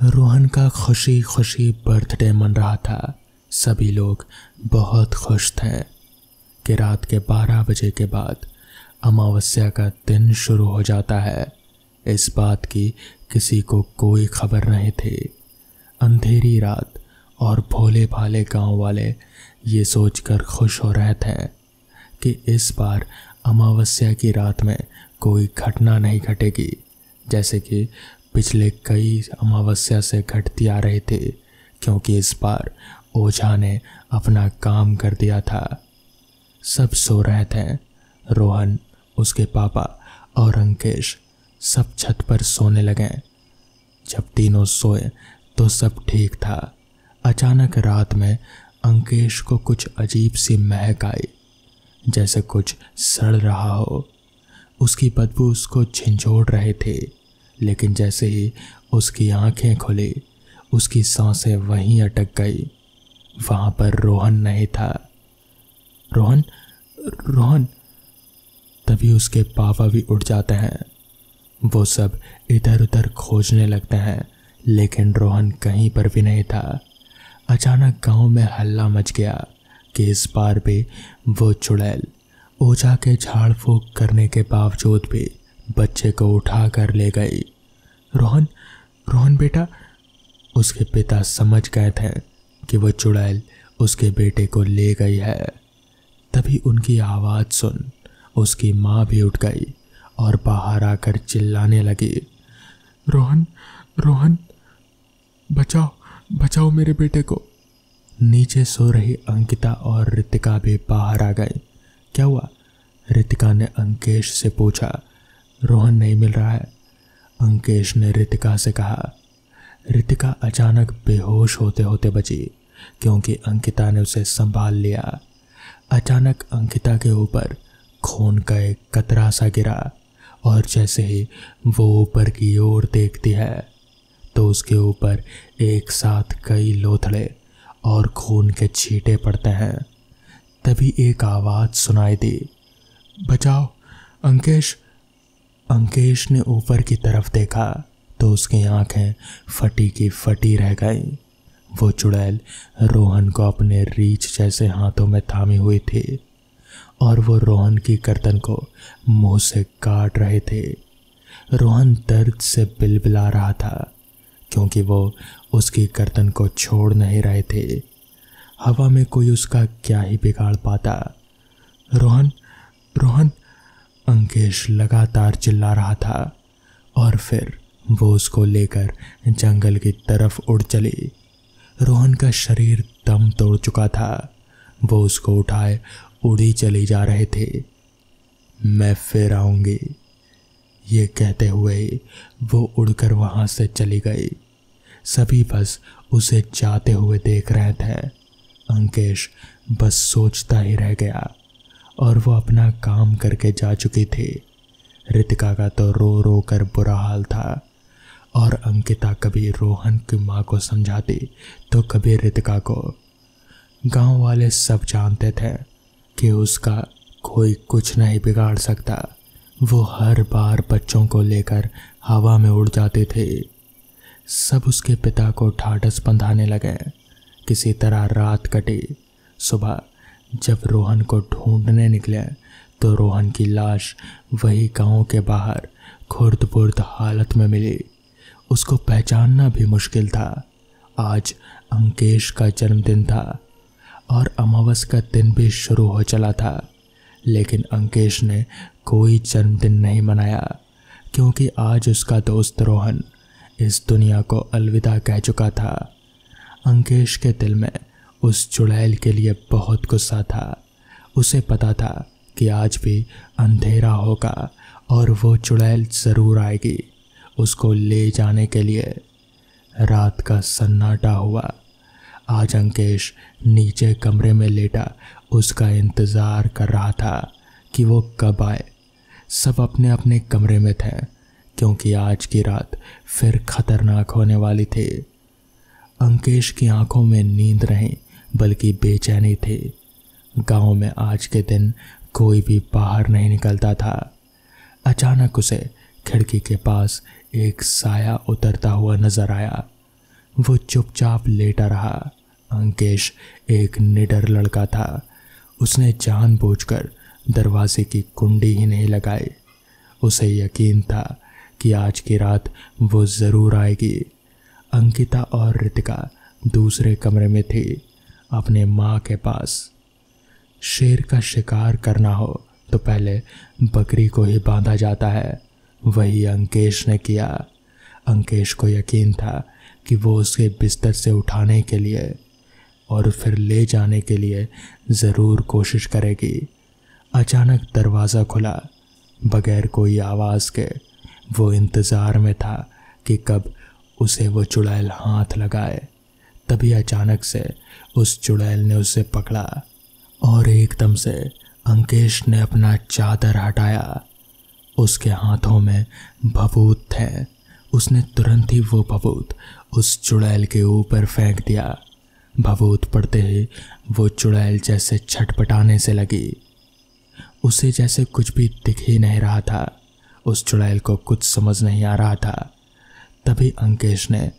रोहन का खुशी खुशी बर्थडे मन रहा था। सभी लोग बहुत खुश थे कि रात के 12 बजे के बाद अमावस्या का दिन शुरू हो जाता है। इस बात की किसी को कोई खबर नहीं थी। अंधेरी रात और भोले भाले गांव वाले ये सोचकर खुश हो रहे थे कि इस बार अमावस्या की रात में कोई घटना नहीं घटेगी, जैसे कि पिछले कई अमावस्या से घटती आ रही थी, क्योंकि इस बार ओझा ने अपना काम कर दिया था। सब सो रहे थे। रोहन, उसके पापा और अंकेश सब छत पर सोने लगे। जब तीनों सोए तो सब ठीक था। अचानक रात में अंकेश को कुछ अजीब सी महक आई, जैसे कुछ सड़ रहा हो। उसकी बदबू उसको झंझोड़ रहे थे, लेकिन जैसे ही उसकी आंखें खुली, उसकी सांसें वहीं अटक गई। वहां पर रोहन नहीं था। रोहन रोहन तभी उसके पापा भी उठ जाते हैं। वो सब इधर उधर खोजने लगते हैं, लेकिन रोहन कहीं पर भी नहीं था। अचानक गांव में हल्ला मच गया कि इस बार भी वो चुड़ैल ओझा के झाड़ फूंक करने के बावजूद भी बच्चे को उठा कर ले गई। रोहन रोहन बेटा, उसके पिता समझ गए थे कि वो चुड़ैल उसके बेटे को ले गई है। तभी उनकी आवाज़ सुन उसकी माँ भी उठ गई और बाहर आकर चिल्लाने लगी, रोहन रोहन बचाओ बचाओ मेरे बेटे को। नीचे सो रही अंकिता और रितिका भी बाहर आ गई। क्या हुआ? रितिका ने अंकेश से पूछा। रोहन नहीं मिल रहा है, अंकेश ने रितिका से कहा। रितिका अचानक बेहोश होते होते बची, क्योंकि अंकिता ने उसे संभाल लिया। अचानक अंकिता के ऊपर खून का एक कतरा सा गिरा, और जैसे ही वो ऊपर की ओर देखती है तो उसके ऊपर एक साथ कई लोथड़े और खून के छींटे पड़ते हैं। तभी एक आवाज़ सुनाई दी, बचाओ अंकेश। अंकेश ने ऊपर की तरफ देखा तो उसकी आंखें फटी की फटी रह गईं। वो चुड़ैल रोहन को अपने रीछ जैसे हाथों में थामी हुई थी और वो रोहन की गर्दन को मुंह से काट रहे थे। रोहन दर्द से बिलबिला रहा था, क्योंकि वो उसकी गर्दन को छोड़ नहीं रहे थे। हवा में कोई उसका क्या ही बिगाड़ पाता। रोहन रोहन अंकेश लगातार चिल्ला रहा था, और फिर वो उसको लेकर जंगल की तरफ उड़ चली। रोहन का शरीर दम तोड़ चुका था। वो उसको उठाए उड़ी चली जा रहे थे। मैं फिर आऊंगी, ये कहते हुए वो उड़कर वहां से चली गई। सभी बस उसे जाते हुए देख रहे थे। अंकेश बस सोचता ही रह गया, और वो अपना काम करके जा चुकी थी। रितिका का तो रो रो कर बुरा हाल था, और अंकिता कभी रोहन की माँ को समझाती तो कभी रितिका को। गांव वाले सब जानते थे कि उसका कोई कुछ नहीं बिगाड़ सकता। वो हर बार बच्चों को लेकर हवा में उड़ जाते थे। सब उसके पिता को ढाढ़स बंधाने लगे। किसी तरह रात कटी। सुबह जब रोहन को ढूंढने निकले तो रोहन की लाश वही गांव के बाहर खुर्द-बुर्द हालत में मिली। उसको पहचानना भी मुश्किल था। आज अंकेश का जन्मदिन था और अमावस का दिन भी शुरू हो चला था, लेकिन अंकेश ने कोई जन्मदिन नहीं मनाया, क्योंकि आज उसका दोस्त रोहन इस दुनिया को अलविदा कह चुका था। अंकेश के दिल में उस चुड़ैल के लिए बहुत गुस्सा था। उसे पता था कि आज भी अंधेरा होगा और वो चुड़ैल ज़रूर आएगी उसको ले जाने के लिए। रात का सन्नाटा हुआ। आज अंकेश नीचे कमरे में लेटा उसका इंतज़ार कर रहा था कि वो कब आए। सब अपने अपने कमरे में थे, क्योंकि आज की रात फिर खतरनाक होने वाली थी। अंकेश की आंखों में नींद नहीं, बल्कि बेचैनी थी। गांव में आज के दिन कोई भी बाहर नहीं निकलता था। अचानक उसे खिड़की के पास एक साया उतरता हुआ नजर आया। वो चुपचाप लेटा रहा। अंकेश एक निडर लड़का था। उसने जानबूझकर दरवाजे की कुंडी ही नहीं लगाई। उसे यकीन था कि आज की रात वो ज़रूर आएगी। अंकिता और रितिका दूसरे कमरे में थी, अपने माँ के पास। शेर का शिकार करना हो तो पहले बकरी को ही बांधा जाता है। वही अंकेश ने किया। अंकेश को यकीन था कि वो उसे बिस्तर से उठाने के लिए और फिर ले जाने के लिए ज़रूर कोशिश करेगी। अचानक दरवाज़ा खुला। बगैर कोई आवाज़ के वो इंतज़ार में था कि कब उसे वो चुड़ैल हाथ लगाए। तभी अचानक से उस चुड़ैल ने उसे पकड़ा और एकदम से अंकेश ने अपना चादर हटाया। उसके हाथों में भभूत थे। उसने तुरंत ही वो भभूत उस चुड़ैल के ऊपर फेंक दिया। भभूत पड़ते ही वो चुड़ैल जैसे छटपटाने से लगी। उसे जैसे कुछ भी दिख ही नहीं रहा था। उस चुड़ैल को कुछ समझ नहीं आ रहा था। तभी अंकेश ने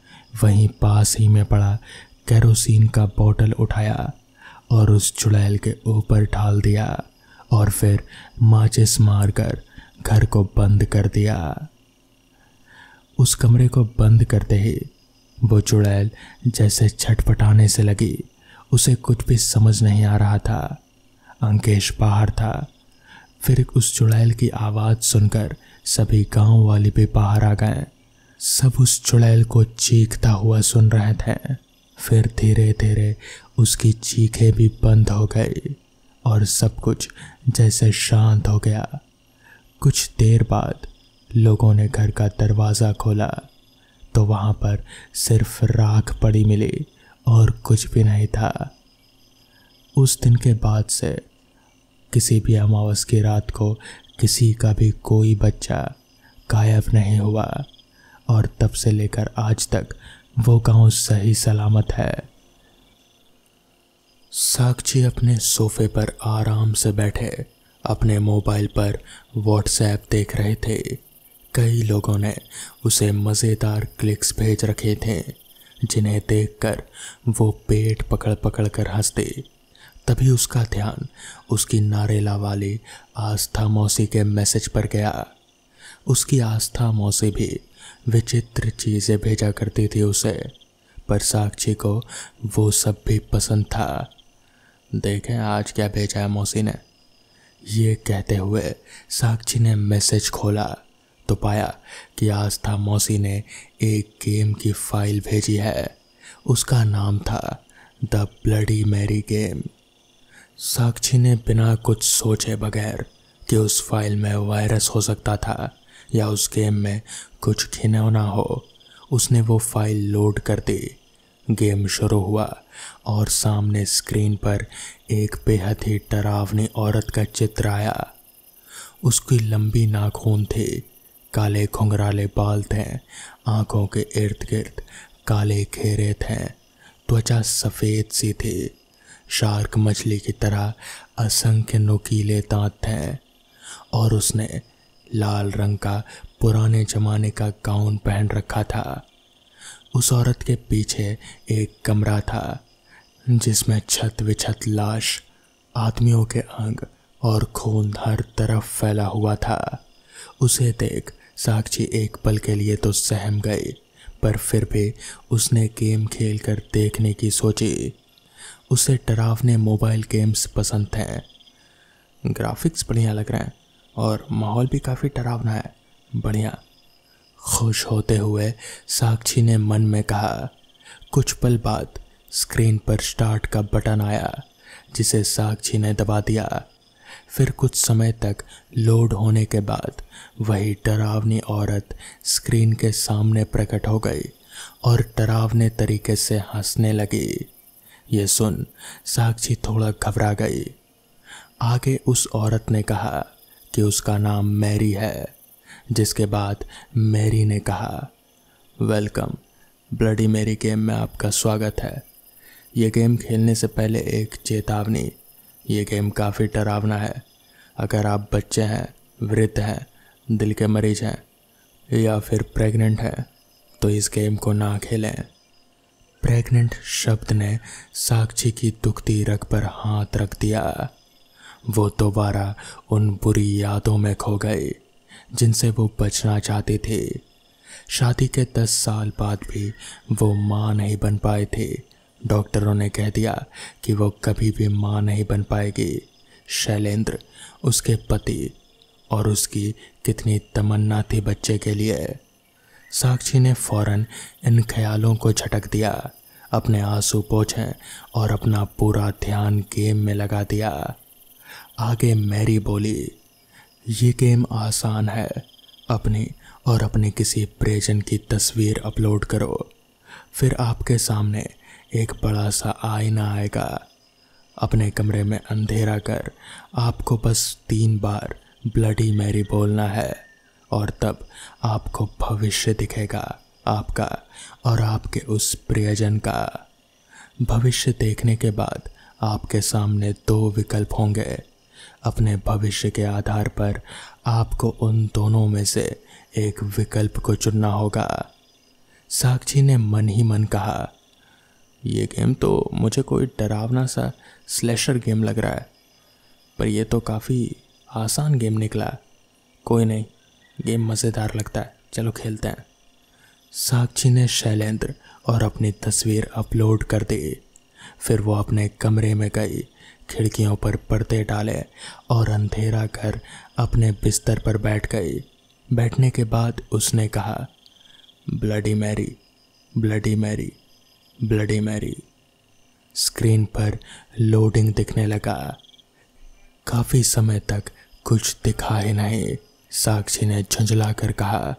वहीं पास ही में पड़ा केरोसिन का बोतल उठाया और उस चुड़ैल के ऊपर डाल दिया और फिर माचिस मारकर घर को बंद कर दिया। उस कमरे को बंद करते ही वो चुड़ैल जैसे छटपटाने से लगी। उसे कुछ भी समझ नहीं आ रहा था। अंकेश बाहर था। फिर उस चुड़ैल की आवाज़ सुनकर सभी गांव वाले भी बाहर आ गए। सब उस चुड़ैल को चीखता हुआ सुन रहे थे। फिर धीरे धीरे उसकी चीखें भी बंद हो गई और सब कुछ जैसे शांत हो गया। कुछ देर बाद लोगों ने घर का दरवाज़ा खोला तो वहाँ पर सिर्फ राख पड़ी मिली और कुछ भी नहीं था। उस दिन के बाद से किसी भी अमावस की रात को किसी का भी कोई बच्चा गायब नहीं हुआ और तब से लेकर आज तक वो गांव सही सलामत है। साक्षी अपने सोफे पर आराम से बैठे अपने मोबाइल पर व्हाट्सएप देख रहे थे। कई लोगों ने उसे मज़ेदार क्लिक्स भेज रखे थे जिन्हें देखकर वो पेट पकड़ पकड़ कर हंसते। तभी उसका ध्यान उसकी नारेला वाली आस्था मौसी के मैसेज पर गया। उसकी आस्था मौसी भी विचित्र चीज़ें भेजा करती थी उसे, पर साक्षी को वो सब भी पसंद था। देखें आज क्या भेजा है मौसी ने। ये कहते हुए साक्षी ने मैसेज खोला तो पाया कि आस्था मौसी ने एक गेम की फाइल भेजी है। उसका नाम था द ब्लडी मैरी गेम। साक्षी ने बिना कुछ सोचे बगैर कि उस फाइल में वायरस हो सकता था या उस गेम में कुछ घिनौना हो, उसने वो फाइल लोड कर दी। गेम शुरू हुआ और सामने स्क्रीन पर एक बेहद ही डरावनी औरत का चित्र आया। उसकी लंबी नाखून थी, काले घुंघराले बाल थे, आंखों के इर्द गिर्द काले घेरे थे, त्वचा सफ़ेद सी थी, शार्क मछली की तरह असंख्य नुकीले दांत थे और उसने लाल रंग का पुराने ज़माने का गाउन पहन रखा था। उस औरत के पीछे एक कमरा था जिसमें छत विछत लाश, आदमियों के अंग और खून हर तरफ फैला हुआ था। उसे देख साक्षी एक पल के लिए तो सहम गई, पर फिर भी उसने गेम खेलकर देखने की सोची। उसे डरावने मोबाइल गेम्स पसंद थे। ग्राफिक्स बढ़िया लग रहे हैं और माहौल भी काफ़ी डरावना है, बढ़िया। खुश होते हुए साक्षी ने मन में कहा। कुछ पल बाद स्क्रीन पर स्टार्ट का बटन आया जिसे साक्षी ने दबा दिया। फिर कुछ समय तक लोड होने के बाद वही डरावनी औरत स्क्रीन के सामने प्रकट हो गई और डरावने तरीके से हंसने लगी। ये सुन साक्षी थोड़ा घबरा गई। आगे उस औरत ने कहा कि उसका नाम मैरी है, जिसके बाद मैरी ने कहा, वेलकम, ब्लडी मैरी गेम में आपका स्वागत है। ये गेम खेलने से पहले एक चेतावनी, ये गेम काफ़ी डरावना है। अगर आप बच्चे हैं, वृद्ध हैं, दिल के मरीज हैं या फिर प्रेग्नेंट हैं तो इस गेम को ना खेलें। प्रेग्नेंट शब्द ने साक्षी की दुखती रग पर हाथ रख दिया। वो दोबारा उन बुरी यादों में खो गए जिनसे वो बचना चाहते थे। शादी के 10 साल बाद भी वो माँ नहीं बन पाए थे। डॉक्टरों ने कह दिया कि वो कभी भी माँ नहीं बन पाएगी। शैलेंद्र, उसके पति, और उसकी कितनी तमन्ना थी बच्चे के लिए। साक्षी ने फौरन इन ख्यालों को झटक दिया, अपने आंसू पोंछे और अपना पूरा ध्यान गेम में लगा दिया। आगे मैरी बोली, ये गेम आसान है। अपनी और अपने किसी प्रियजन की तस्वीर अपलोड करो, फिर आपके सामने एक बड़ा सा आईना आएगा। अपने कमरे में अंधेरा कर आपको बस 3 बार ब्लडी मैरी बोलना है और तब आपको भविष्य दिखेगा, आपका और आपके उस प्रियजन का। भविष्य देखने के बाद आपके सामने 2 विकल्प होंगे। अपने भविष्य के आधार पर आपको उन दोनों में से एक विकल्प को चुनना होगा। साक्षी ने मन ही मन कहा, ये गेम तो मुझे कोई डरावना सा स्लैशर गेम लग रहा है, पर यह तो काफ़ी आसान गेम निकला। कोई नहीं, गेम मज़ेदार लगता है, चलो खेलते हैं। साक्षी ने शैलेंद्र और अपनी तस्वीर अपलोड कर दी। फिर वो अपने कमरे में गई, खिड़कियों पर पर्दे डाले और अंधेरा कर अपने बिस्तर पर बैठ गई। बैठने के बाद उसने कहा, bloody Mary, bloody Mary, bloody Mary. Screen पर लोडिंग दिखने लगा। काफ़ी समय तक कुछ दिखा ही नहीं। साक्षी ने झुंझला कर कहा,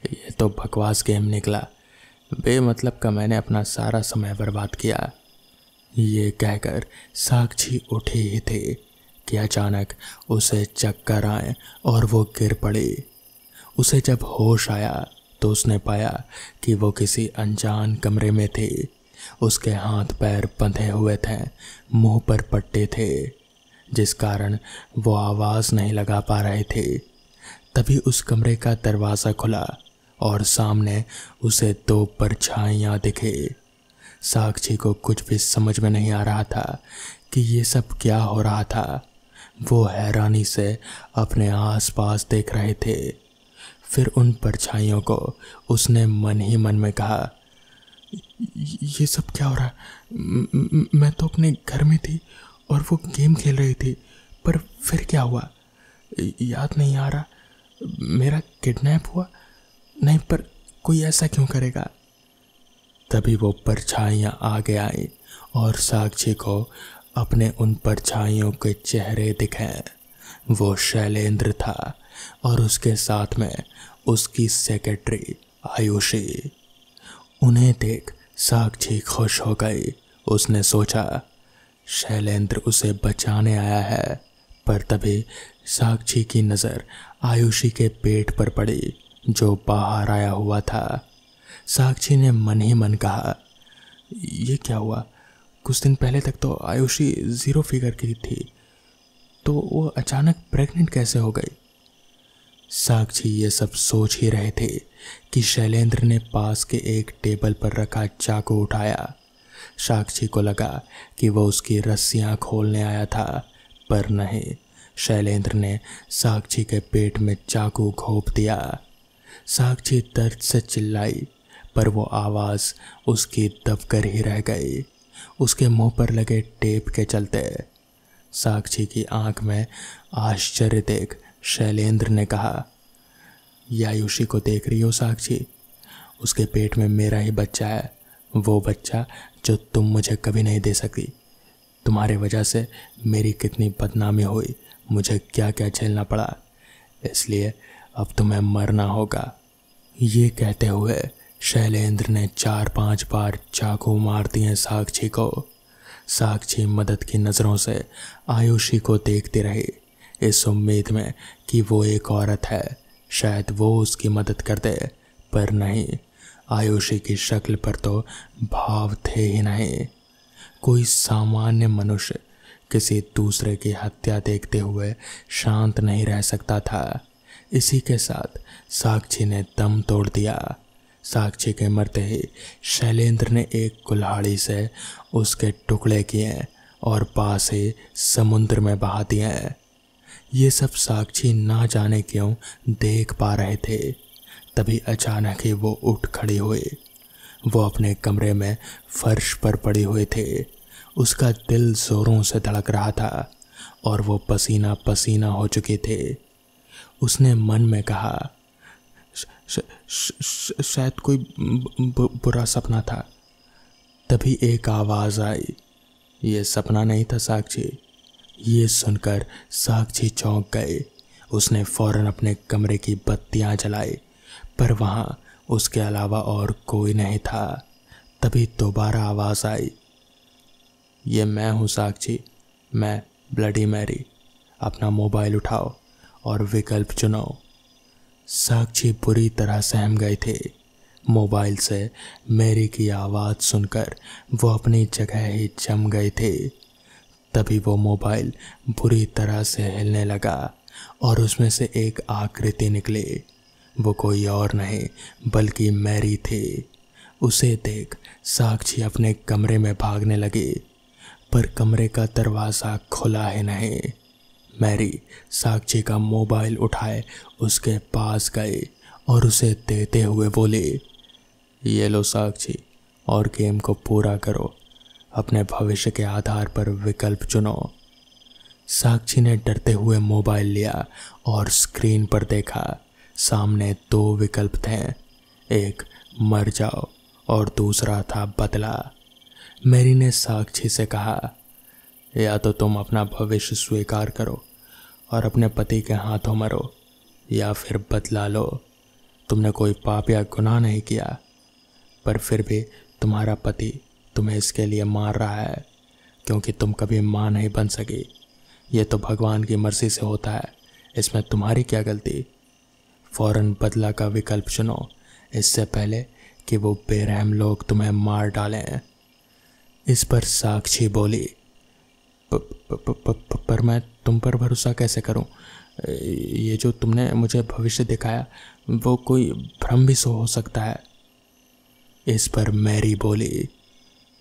ये तो बकवास गेम निकला, बेमतलब का मैंने अपना सारा समय बर्बाद किया। ये कहकर साक्षी उठी ही थी कि अचानक उसे चक्कर आए और वो गिर पड़ी। उसे जब होश आया तो उसने पाया कि वो किसी अनजान कमरे में थी। उसके हाथ पैर बंधे हुए थे, मुंह पर पट्टे थे, जिस कारण वो आवाज़ नहीं लगा पा रहे थे। तभी उस कमरे का दरवाज़ा खुला और सामने उसे 2 परछाइयाँ दिखे। साक्षी को कुछ भी समझ में नहीं आ रहा था कि ये सब क्या हो रहा था। वो हैरानी से अपने आसपास देख रहे थे। फिर उन परछाइयों को उसने मन ही मन में कहा, ये सब क्या हो रहा है? मैं तो अपने घर में थी और वो गेम खेल रही थी, पर फिर क्या हुआ? याद नहीं आ रहा। मेरा किडनैप हुआ? नहीं, पर कोई ऐसा क्यों करेगा? तभी वो परछाइयाँ आगे आई और साक्षी को अपने उन परछाइयों के चेहरे दिखे। वो शैलेंद्र था और उसके साथ में उसकी सेक्रेटरी आयुषी। उन्हें देख साक्षी खुश हो गई। उसने सोचा शैलेंद्र उसे बचाने आया है। पर तभी साक्षी की नज़र आयुषी के पेट पर पड़ी जो बाहर आया हुआ था। साक्षी ने मन ही मन कहा, ये क्या हुआ? कुछ दिन पहले तक तो आयुषी 0 फिगर की थी, तो वो अचानक प्रेग्नेंट कैसे हो गई? साक्षी ये सब सोच ही रहे थे कि शैलेंद्र ने पास के एक टेबल पर रखा चाकू उठाया। साक्षी को लगा कि वो उसकी रस्सियां खोलने आया था, पर नहीं, शैलेंद्र ने साक्षी के पेट में चाकू घोंप दिया। साक्षी दर्द से चिल्लाई, पर वो आवाज़ उसकी दबकर ही रह गई, उसके मुंह पर लगे टेप के चलते। साक्षी की आंख में आश्चर्य देख शैलेंद्र ने कहा, या आयुषी को देख रही हो साक्षी? उसके पेट में मेरा ही बच्चा है, वो बच्चा जो तुम मुझे कभी नहीं दे सकी। तुम्हारे वजह से मेरी कितनी बदनामी हुई, मुझे क्या क्या झेलना पड़ा, इसलिए अब तुम्हें मरना होगा। ये कहते हुए शैलेंद्र ने 4-5 बार चाकू मार दिए साक्षी को। साक्षी मदद की नज़रों से आयुषी को देखती रही, इस उम्मीद में कि वो एक औरत है, शायद वो उसकी मदद कर दे। पर नहीं, आयुषी की शक्ल पर तो भाव थे ही नहीं। कोई सामान्य मनुष्य किसी दूसरे की हत्या देखते हुए शांत नहीं रह सकता था। इसी के साथ साक्षी ने दम तोड़ दिया। साक्षी के मरते ही शैलेंद्र ने एक कुल्हाड़ी से उसके टुकड़े किए और पास ही समुद्र में बहा दिए। ये सब साक्षी ना जाने क्यों देख पा रहे थे। तभी अचानक ही वो उठ खड़ी हुई। वो अपने कमरे में फर्श पर पड़ी हुई थे। उसका दिल जोरों से धड़क रहा था और वो पसीना पसीना हो चुके थे। उसने मन में कहा, शायद कोई बुरा सपना था। तभी एक आवाज़ आई, ये सपना नहीं था साक्षी। ये सुनकर साक्षी चौंक गए। उसने फौरन अपने कमरे की बत्तियां जलाई, पर वहाँ उसके अलावा और कोई नहीं था। तभी दोबारा आवाज़ आई, ये मैं हूँ साक्षी, मैं ब्लडी मैरी। अपना मोबाइल उठाओ और विकल्प चुनो। साक्षी बुरी तरह सहम गए थे। मोबाइल से मैरी की आवाज़ सुनकर वो अपनी जगह ही जम गए थे। तभी वो मोबाइल बुरी तरह से हिलने लगा और उसमें से एक आकृति निकली। वो कोई और नहीं बल्कि मैरी थी। उसे देख साक्षी अपने कमरे में भागने लगी, पर कमरे का दरवाज़ा खुला ही नहीं। मैरी साक्षी का मोबाइल उठाए उसके पास गए और उसे देते हुए बोली, ये लो साक्षी, और गेम को पूरा करो। अपने भविष्य के आधार पर विकल्प चुनो। साक्षी ने डरते हुए मोबाइल लिया और स्क्रीन पर देखा। सामने 2 विकल्प थे, एक मर जाओ और दूसरा था बदला। मैरी ने साक्षी से कहा, या तो तुम अपना भविष्य स्वीकार करो और अपने पति के हाथों मरो, या फिर बदला लो। तुमने कोई पाप या गुनाह नहीं किया, पर फिर भी तुम्हारा पति तुम्हें इसके लिए मार रहा है, क्योंकि तुम कभी मां नहीं बन सकी। ये तो भगवान की मर्जी से होता है, इसमें तुम्हारी क्या गलती। फौरन बदला का विकल्प चुनो, इससे पहले कि वो बेरहम लोग तुम्हें मार डालें। इस पर साक्षी बोली, पर मैं तुम पर भरोसा कैसे करूं? ये जो तुमने मुझे भविष्य दिखाया वो कोई भ्रम भी सो हो सकता है। इस पर मैरी बोली,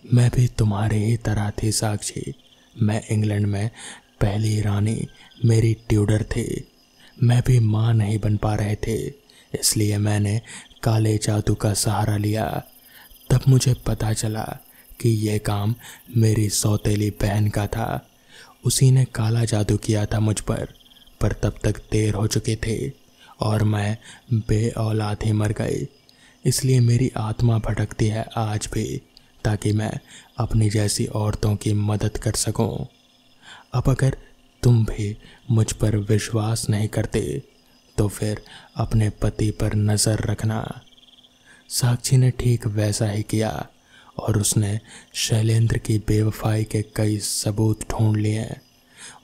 मैं भी तुम्हारी ही तरह थी साक्षी। मैं इंग्लैंड में पहली रानी मेरी ट्यूडर थी। मैं भी मां नहीं बन पा रहे थे, इसलिए मैंने काले जादू का सहारा लिया। तब मुझे पता चला कि यह काम मेरी सौतेली बहन का था। उसी ने काला जादू किया था मुझ पर तब तक देर हो चुके थे और मैं बे औलाद ही मर गई। इसलिए मेरी आत्मा भटकती है आज भी, ताकि मैं अपनी जैसी औरतों की मदद कर सकूं। अब अगर तुम भी मुझ पर विश्वास नहीं करते तो फिर अपने पति पर नज़र रखना। साक्षी ने ठीक वैसा ही किया और उसने शैलेंद्र की बेवफाई के कई सबूत ढूंढ लिए।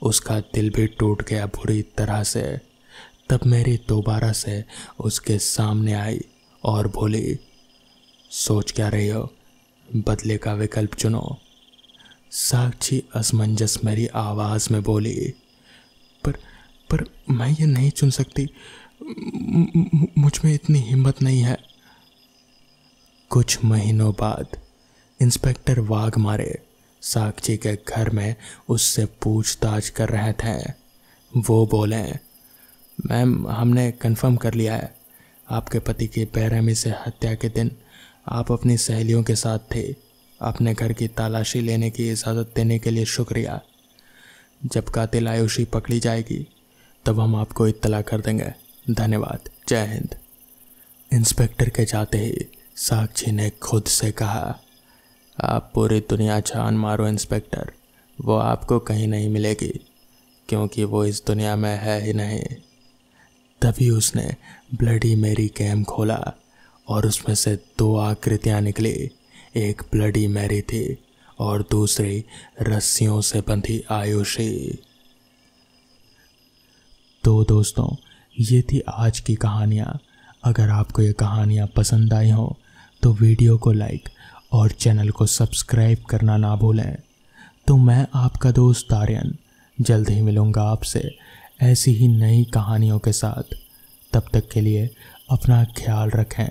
उसका दिल भी टूट गया बुरी तरह से। तब मेरी दोबारा से उसके सामने आई और बोली, सोच क्या रही हो? बदले का विकल्प चुनो। साक्षी असमंजस मेरी आवाज़ में बोली, पर मैं ये नहीं चुन सकती। मुझ में इतनी हिम्मत नहीं है। कुछ महीनों बाद इंस्पेक्टर वाघमारे साक्षी के घर में उससे पूछताछ कर रहे थे। वो बोले, मैम, हमने कंफर्म कर लिया है, आपके पति की बेरहमी से हत्या के दिन आप अपनी सहेलियों के साथ थे। अपने घर की तलाशी लेने की इजाज़त देने के लिए शुक्रिया। जब कातिल आयुषी पकड़ी जाएगी तब हम आपको इत्तला कर देंगे। धन्यवाद। जय हिंद। इंस्पेक्टर के जाते ही साक्षी ने खुद से कहा, आप पूरी दुनिया छान मारो इंस्पेक्टर, वो आपको कहीं नहीं मिलेगी, क्योंकि वो इस दुनिया में है ही नहीं। तभी उसने ब्लडी मैरी गेम खोला और उसमें से 2 आकृतियां निकली। एक ब्लडी मैरी थी और दूसरी रस्सियों से बंधी आयुषी। तो दोस्तों, ये थी आज की कहानियाँ। अगर आपको ये कहानियाँ पसंद आई हों तो वीडियो को लाइक और चैनल को सब्सक्राइब करना ना भूलें। तो मैं आपका दोस्त आर्यन जल्द ही मिलूँगा आपसे ऐसी ही नई कहानियों के साथ। तब तक के लिए अपना ख्याल रखें।